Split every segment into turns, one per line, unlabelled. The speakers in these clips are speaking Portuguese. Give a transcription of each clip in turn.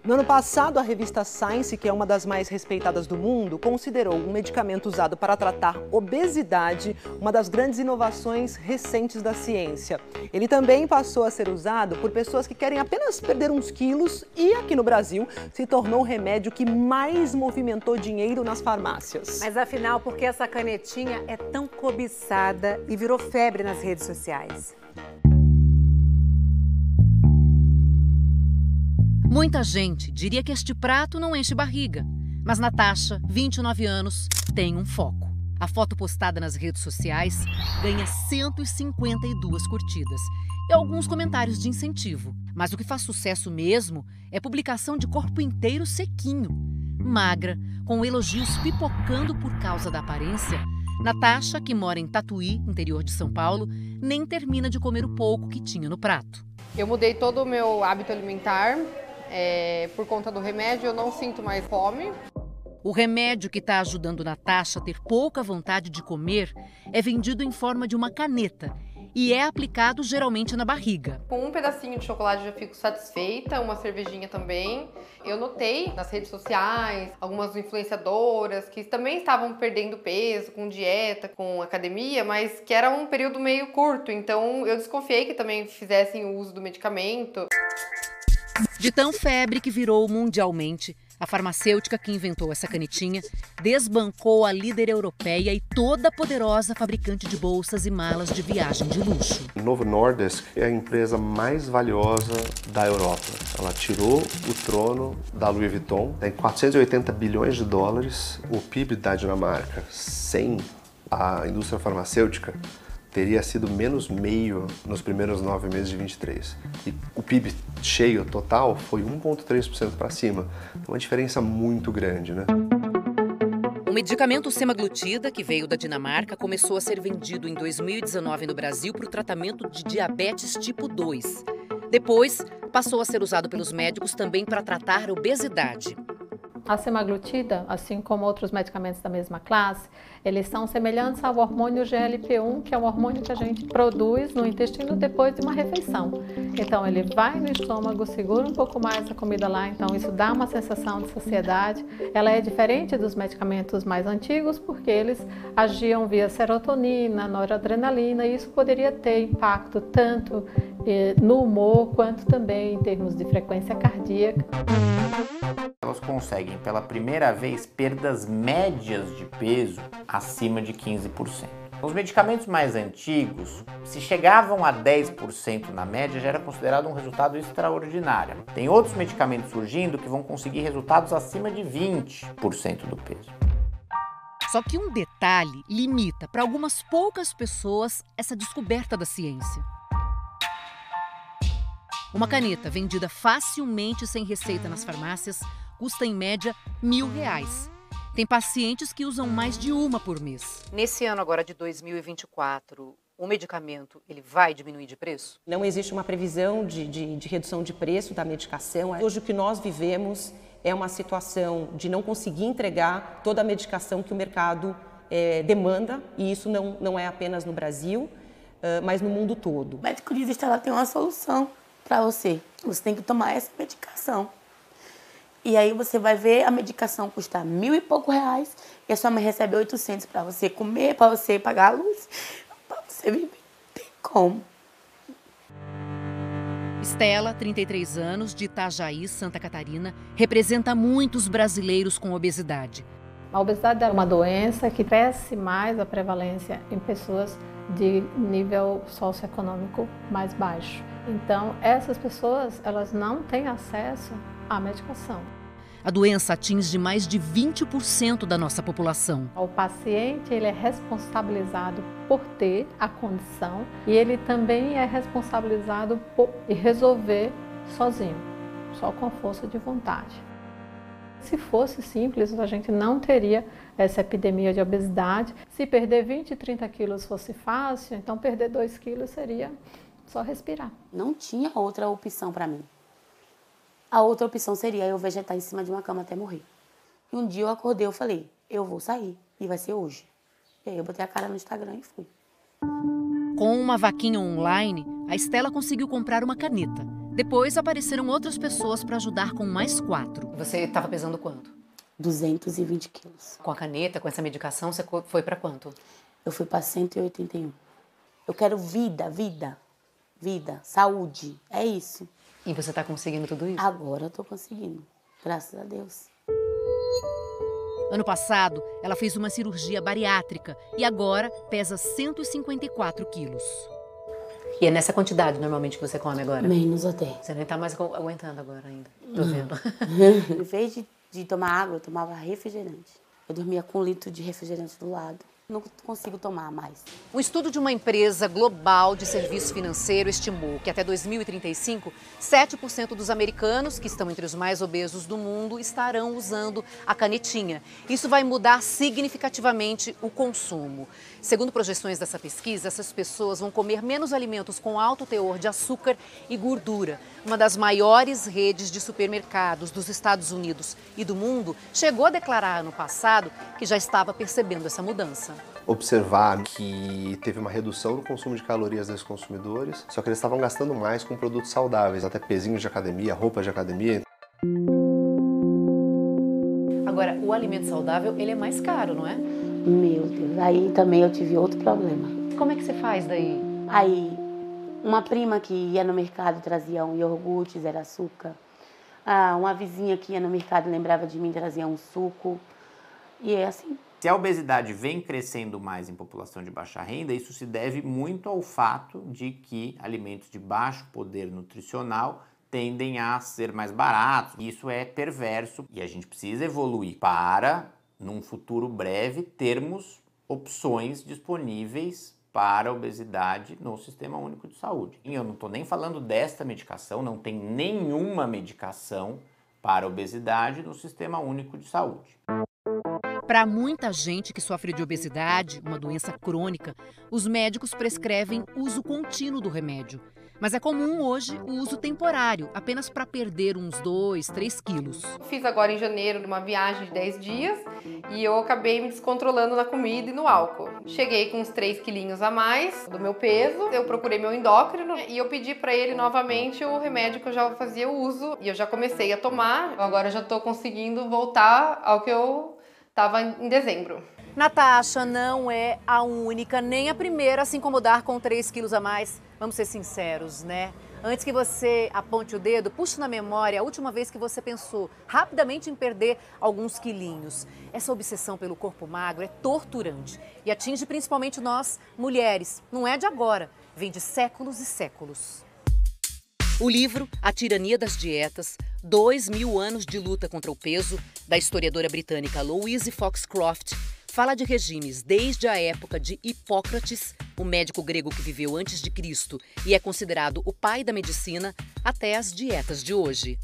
No ano passado, a revista Science, que é uma das mais respeitadas do mundo, considerou um medicamento usado para tratar obesidade uma das grandes inovações recentes da ciência. Ele também passou a ser usado por pessoas que querem apenas perder uns quilos e, aqui no Brasil, se tornou o remédio que mais movimentou dinheiro nas farmácias.
Mas afinal, por que essa canetinha é tão cobiçada e virou febre nas redes sociais?
Muita gente diria que este prato não enche barriga, mas Natasha, 29 anos, tem um foco. A foto postada nas redes sociais ganha 152 curtidas e alguns comentários de incentivo. Mas o que faz sucesso mesmo é publicação de corpo inteiro sequinho, magra, com elogios pipocando por causa da aparência. Natasha, que mora em Tatuí, interior de São Paulo, nem termina de comer o pouco que tinha no prato.
Eu mudei todo o meu hábito alimentar. Por conta do remédio, eu não sinto mais fome.
O remédio que está ajudando Natasha a ter pouca vontade de comer é vendido em forma de uma caneta e é aplicado geralmente na barriga.
Com um pedacinho de chocolate eu já fico satisfeita, uma cervejinha também. Eu notei nas redes sociais algumas influenciadoras que também estavam perdendo peso com dieta, com academia, mas que era um período meio curto, então eu desconfiei que também fizessem o uso do medicamento.
De tão febre que virou mundialmente, a farmacêutica que inventou essa canetinha desbancou a líder europeia e toda poderosa fabricante de bolsas e malas de viagem de luxo.
Novo Nordisk é a empresa mais valiosa da Europa. Ela tirou o trono da Louis Vuitton, tem 480 bilhões de dólares. O PIB da Dinamarca, sem a indústria farmacêutica, teria sido menos meio nos primeiros 9 meses de 23. E o PIB cheio total foi 1,3% para cima. Uma diferença muito grande, né?
O medicamento semaglutida, que veio da Dinamarca, começou a ser vendido em 2019 no Brasil para o tratamento de diabetes tipo 2. Depois, passou a ser usado pelos médicos também para tratar obesidade.
A semaglutida, assim como outros medicamentos da mesma classe, eles são semelhantes ao hormônio GLP-1, que é um hormônio que a gente produz no intestino depois de uma refeição. Então, ele vai no estômago, segura um pouco mais a comida lá, então isso dá uma sensação de saciedade. Ela é diferente dos medicamentos mais antigos, porque eles agiam via serotonina, noradrenalina, e isso poderia ter impacto tanto no humor, quanto também em termos de frequência cardíaca.
Elas conseguem, pela primeira vez, perdas médias de peso acima de 15%. Os medicamentos mais antigos, se chegavam a 10% na média, já era considerado um resultado extraordinário. Tem outros medicamentos surgindo que vão conseguir resultados acima de 20% do peso.
Só que um detalhe limita para algumas poucas pessoas essa descoberta da ciência. Uma caneta vendida facilmente sem receita nas farmácias custa em média R$1.000. Tem pacientes que usam mais de uma por mês. Nesse ano agora de 2024, o medicamento ele vai diminuir de preço?
Não existe uma previsão de redução de preço da medicação. Hoje o que nós vivemos é uma situação de não conseguir entregar toda a medicação que o mercado demanda, e isso não é apenas no Brasil, mas no mundo todo.
O médico diz que ela tem uma solução para você. Você tem que tomar essa medicação. E aí você vai ver a medicação custar R$1.000 e pouco e a sua mãe recebe 800 para você comer, para você pagar a luz, para você viver. Tem como.
Estela, 33 anos, de Itajaí, Santa Catarina, representa muitos brasileiros com obesidade.
A obesidade é uma doença que cresce mais a prevalência em pessoas de nível socioeconômico mais baixo. Então, essas pessoas, elas não têm acesso à medicação.
A doença atinge mais de 20% da nossa população.
O paciente ele é responsabilizado por ter a condição e ele também é responsabilizado por resolver sozinho, só com força de vontade. Se fosse simples, a gente não teria essa epidemia de obesidade. Se perder 20, 30 quilos fosse fácil, então perder 2 quilos seria só respirar.
Não tinha outra opção para mim. A outra opção seria eu vegetar em cima de uma cama até morrer. E um dia eu acordei e falei, eu vou sair e vai ser hoje. E aí eu botei a cara no Instagram e fui.
Com uma vaquinha online, a Estela conseguiu comprar uma caneta. Depois apareceram outras pessoas para ajudar com mais 4.
Você estava pesando quanto?
220 quilos.
Com a caneta, com essa medicação, você foi para quanto?
Eu fui para 181. Eu quero vida, saúde, é isso.
E você está conseguindo tudo isso?
Agora eu tô conseguindo, graças a Deus.
Ano passado, ela fez uma cirurgia bariátrica e agora pesa 154 quilos.
E é nessa quantidade normalmente que você come agora?
Menos até.
Você nem tá mais aguentando agora ainda, tô vendo.
Em vez de tomar água, eu tomava refrigerante. Eu dormia com 1 litro de refrigerante do lado. Não consigo tomar mais.
Um estudo de uma empresa global de serviço financeiro estimou que até 2035, 7% dos americanos, que estão entre os mais obesos do mundo, estarão usando a canetinha. Isso vai mudar significativamente o consumo. Segundo projeções dessa pesquisa, essas pessoas vão comer menos alimentos com alto teor de açúcar e gordura. Uma das maiores redes de supermercados dos Estados Unidos e do mundo chegou a declarar ano passado que já estava percebendo essa mudança.
Observar que teve uma redução no consumo de calorias desses consumidores, só que eles estavam gastando mais com produtos saudáveis, até pezinhos de academia, roupas de academia.
Agora, o alimento saudável, ele é mais caro, não é?
Meu Deus, aí também eu tive outro problema.
Como é que você faz daí?
Aí, uma prima que ia no mercado trazia um iogurte, zero açúcar. Uma vizinha que ia no mercado lembrava de mim, trazia um suco. E é assim.
Se a obesidade vem crescendo mais em população de baixa renda, isso se deve muito ao fato de que alimentos de baixo poder nutricional tendem a ser mais baratos. Isso é perverso e a gente precisa evoluir para, num futuro breve, termos opções disponíveis para a obesidade no Sistema Único de Saúde. E eu não estou nem falando desta medicação, não tem nenhuma medicação para a obesidade no Sistema Único de Saúde.
Para muita gente que sofre de obesidade, uma doença crônica, os médicos prescrevem uso contínuo do remédio. Mas é comum hoje o uso temporário, apenas para perder uns 2, 3 quilos.
Fiz agora em janeiro uma viagem de 10 dias e eu acabei me descontrolando na comida e no álcool. Cheguei com uns 3 quilinhos a mais do meu peso, eu procurei meu endócrino e eu pedi para ele novamente o remédio que eu já fazia uso e eu já comecei a tomar. Agora já estou conseguindo voltar ao que eu estava em dezembro.
Natasha não é a única, nem a primeira a se incomodar com 3 quilos a mais. Vamos ser sinceros, né? Antes que você aponte o dedo, puxe na memória a última vez que você pensou rapidamente em perder alguns quilinhos. Essa obsessão pelo corpo magro é torturante e atinge principalmente nós, mulheres. Não é de agora, vem de séculos e séculos. O livro A Tirania das Dietas, 2000 anos de luta contra o peso, da historiadora britânica Louise Foxcroft, fala de regimes desde a época de Hipócrates, o médico grego que viveu antes de Cristo e é considerado o pai da medicina, até as dietas de hoje.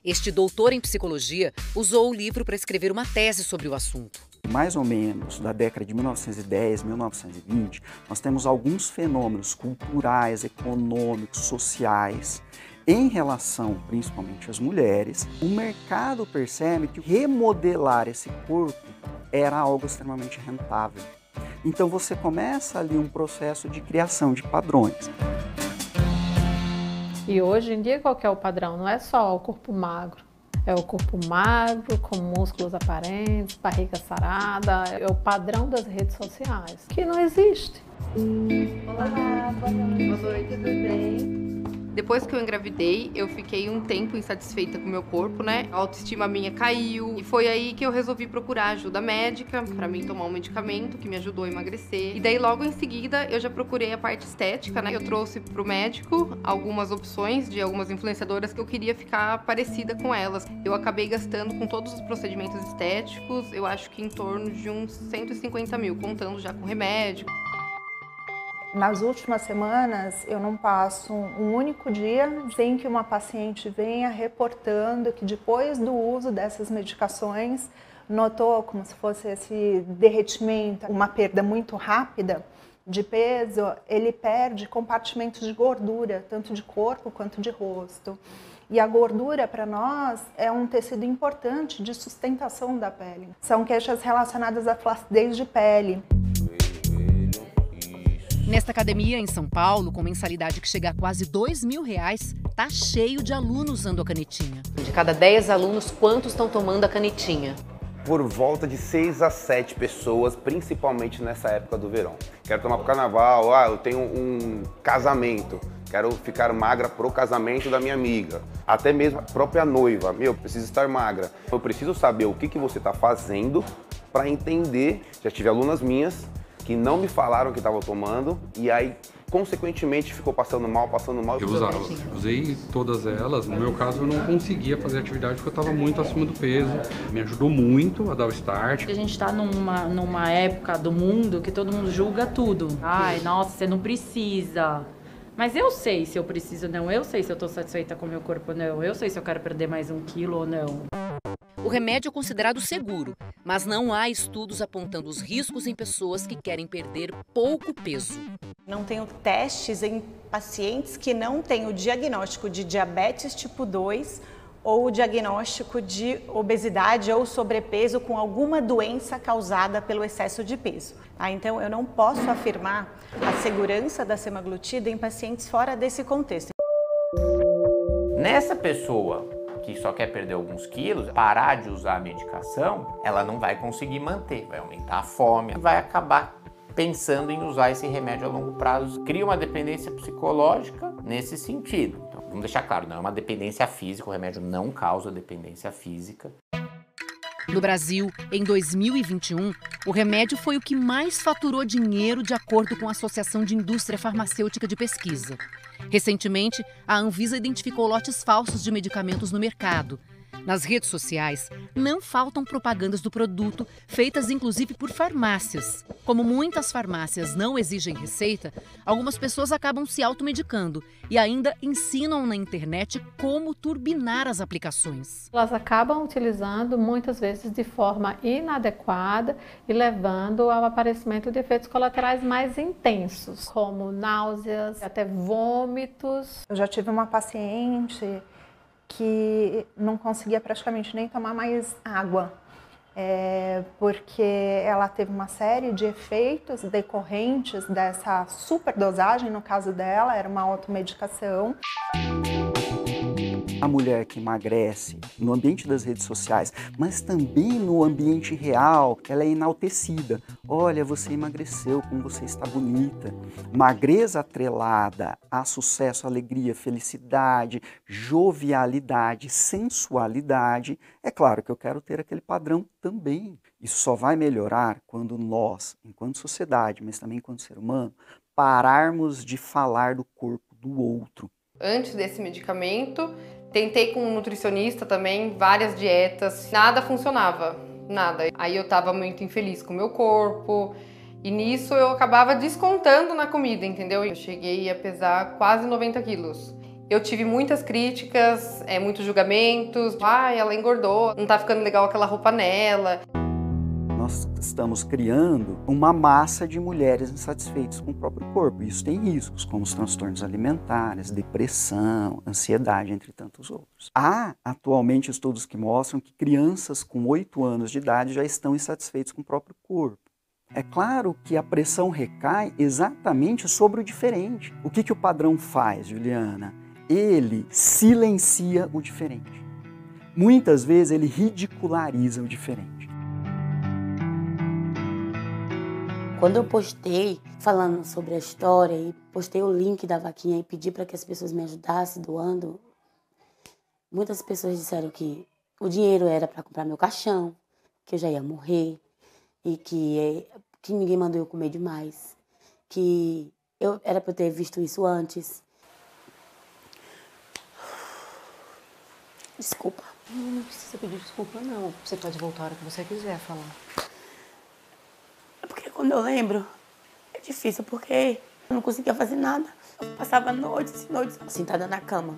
Este doutor em psicologia usou o livro para escrever uma tese sobre o assunto.
Mais ou menos da década de 1910, 1920, nós temos alguns fenômenos culturais, econômicos, sociais. Em relação, principalmente às mulheres, o mercado percebe que remodelar esse corpo era algo extremamente rentável. Então você começa ali um processo de criação de padrões.
E hoje em dia qual que é o padrão? Não é só o corpo magro. É o corpo magro, com músculos aparentes, barriga sarada. É o padrão das redes sociais, que não existe.
Olá, boa noite. Boa noite, tudo bem? Depois que eu engravidei, eu fiquei um tempo insatisfeita com o meu corpo, né? A autoestima minha caiu. E foi aí que eu resolvi procurar ajuda médica pra mim tomar um medicamento que me ajudou a emagrecer. E daí, logo em seguida, eu já procurei a parte estética, né? Eu trouxe pro médico algumas opções de algumas influenciadoras que eu queria ficar parecida com elas. Eu acabei gastando com todos os procedimentos estéticos, eu acho que em torno de uns 150 mil, contando já com remédio.
Nas últimas semanas, eu não passo um único dia sem que uma paciente venha reportando que depois do uso dessas medicações, notou como se fosse esse derretimento, uma perda muito rápida de peso, ele perde compartimentos de gordura, tanto de corpo quanto de rosto. E a gordura, para nós, é um tecido importante de sustentação da pele. São queixas relacionadas à flacidez de pele.
Nesta academia em São Paulo, com mensalidade que chega a quase R$2.000, tá cheio de alunos usando a canetinha.
De cada 10 alunos, quantos estão tomando a canetinha?
Por volta de 6 a 7 pessoas, principalmente nessa época do verão. Quero tomar pro carnaval, eu tenho um casamento, quero ficar magra pro casamento da minha amiga. Até mesmo a própria noiva, preciso estar magra. Eu preciso saber o que você está fazendo para entender. Já tive alunas minhas que não me falaram que estavam tomando e aí, consequentemente, ficou passando mal.
Eu usei todas elas. No meu caso, eu não conseguia fazer atividade porque eu estava muito acima do peso. Me ajudou muito a dar o start.
A gente está numa época do mundo que todo mundo julga tudo. Ai, nossa, você não precisa. Mas eu sei se eu preciso ou não. Eu sei se eu estou satisfeita com o meu corpo ou não. Eu sei se eu quero perder mais 1 quilo ou não.
O remédio é considerado seguro, mas não há estudos apontando os riscos em pessoas que querem perder pouco peso.
Não tenho testes em pacientes que não têm o diagnóstico de diabetes tipo 2 ou o diagnóstico de obesidade ou sobrepeso com alguma doença causada pelo excesso de peso. Então, eu não posso afirmar a segurança da semaglutida em pacientes fora desse contexto.
Nessa pessoa que só quer perder alguns quilos, parar de usar a medicação, ela não vai conseguir manter, vai aumentar a fome, vai acabar pensando em usar esse remédio a longo prazo. Cria uma dependência psicológica nesse sentido. Então, vamos deixar claro, não é uma dependência física, o remédio não causa dependência física.
No Brasil, em 2021, o remédio foi o que mais faturou dinheiro de acordo com a Associação de Indústria Farmacêutica de Pesquisa. Recentemente, a Anvisa identificou lotes falsos de medicamentos no mercado. Nas redes sociais, não faltam propagandas do produto, feitas inclusive por farmácias. Como muitas farmácias não exigem receita, algumas pessoas acabam se automedicando e ainda ensinam na internet como turbinar as aplicações.
Elas acabam utilizando muitas vezes de forma inadequada e levando ao aparecimento de efeitos colaterais mais intensos, como náuseas, até vômitos.
Eu já tive uma paciente que não conseguia praticamente nem tomar mais água, porque ela teve uma série de efeitos decorrentes dessa superdosagem, no caso dela, era uma automedicação.
A mulher que emagrece no ambiente das redes sociais, mas também no ambiente real, ela é enaltecida. Olha, você emagreceu, como você está bonita. Magreza atrelada a sucesso, alegria, felicidade, jovialidade, sensualidade. É claro que eu quero ter aquele padrão também. Isso só vai melhorar quando nós, enquanto sociedade, mas também enquanto ser humano, pararmos de falar do corpo do outro.
Antes desse medicamento, tentei com um nutricionista também, várias dietas, nada funcionava, nada. Aí eu tava muito infeliz com o meu corpo e nisso eu acabava descontando na comida, entendeu? Eu cheguei a pesar quase 90 quilos. Eu tive muitas críticas, muitos julgamentos. Ela engordou, não tá ficando legal aquela roupa nela.
Nós estamos criando uma massa de mulheres insatisfeitas com o próprio corpo. Isso tem riscos, como os transtornos alimentares, depressão, ansiedade, entre tantos outros. Há atualmente estudos que mostram que crianças com 8 anos de idade já estão insatisfeitas com o próprio corpo. É claro que a pressão recai exatamente sobre o diferente. O que o padrão faz, Juliana? Ele silencia o diferente. Muitas vezes ele ridiculariza o diferente.
Quando eu postei falando sobre a história e postei o link da vaquinha e pedi para que as pessoas me ajudassem doando, muitas pessoas disseram que o dinheiro era para comprar meu caixão, que eu já ia morrer e que ninguém mandou eu comer demais, que era para eu ter visto isso antes. Desculpa.
Não precisa pedir desculpa, não. Você pode voltar a hora que você quiser falar.
Porque quando eu lembro, é difícil, porque eu não conseguia fazer nada. Eu passava noites e noites sentada na cama.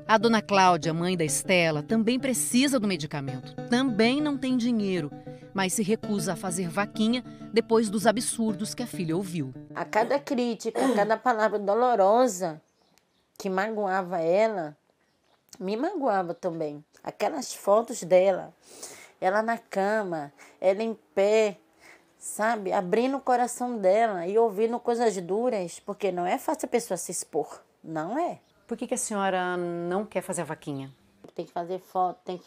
A dona Cláudia, mãe da Estela, também precisa do medicamento. Também não tem dinheiro, mas se recusa a fazer vaquinha depois dos absurdos que a filha ouviu.
A cada crítica, a cada palavra dolorosa que magoava ela, me magoava também. Aquelas fotos dela, ela na cama, ela em pé, sabe? Abrindo o coração dela e ouvindo coisas duras, porque não é fácil a pessoa se expor, não é.
Por que a senhora não quer fazer a vaquinha?
Tem que fazer foto, tem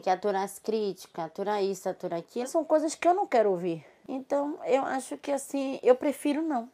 que aturar as críticas, aturar isso, aturar aquilo. São coisas que eu não quero ouvir. Então, eu acho que assim, eu prefiro não.